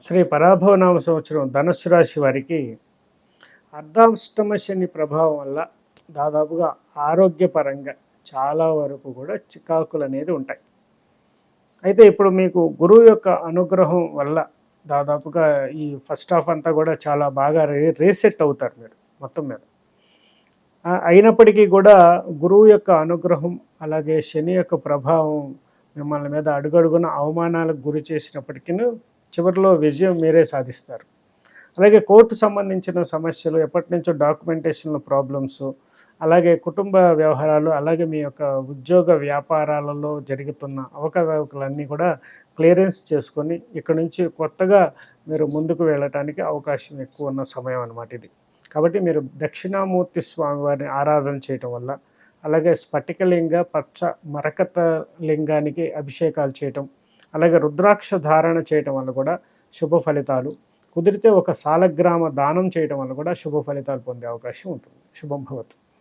శ్రీ పరాభవనామ సంవత్సరం ధనుస్సు రాశి వారికి అర్ధాష్టమ శని ప్రభావం వల్ల దాదాపుగా ఆరోగ్యపరంగా చాలా వరకు కూడా చికాకులు అనేది ఉంటాయి. అయితే ఇప్పుడు మీకు గురువు యొక్క అనుగ్రహం వల్ల దాదాపుగా ఈ ఫస్ట్ హాఫ్ అంతా కూడా చాలా బాగా రీసెట్ అవుతారు మీరు మొత్తం మీద. అయినప్పటికీ కూడా గురువు యొక్క అనుగ్రహం అలాగే శని యొక్క ప్రభావం మిమ్మల్ని మీద అడుగడుగున అవమానాలకు గురి చేసినప్పటికీ చివరిలో విజయం మీరే సాధిస్తారు. అలాగే కోర్టు సంబంధించిన సమస్యలు, ఎప్పటి నుంచో డాక్యుమెంటేషన్ల ప్రాబ్లమ్స్, అలాగే కుటుంబ వ్యవహారాలు, అలాగే మీ యొక్క ఉద్యోగ వ్యాపారాలలో జరుగుతున్న అవకతవకలన్నీ కూడా క్లియరెన్స్ చేసుకొని ఇక్కడి నుంచి కొత్తగా మీరు ముందుకు వెళ్ళటానికి అవకాశం ఎక్కువ ఉన్న సమయం అన్నమాట ఇది. కాబట్టి మీరు దక్షిణామూర్తి స్వామివారిని ఆరాధన చేయటం వల్ల, అలాగే స్ఫటికలింగ పచ్చ మరకత లింగానికి అభిషేకాలు చేయటం, అలాగే రుద్రాక్ష ధారణ చేయటం వల్ల కూడా శుభ ఫలితాలు, కుదిరితే ఒక సాలగ్రామ దానం చేయటం వల్ల కూడా శుభ ఫలితాలు పొందే అవకాశం ఉంటుంది. శుభం భవతు.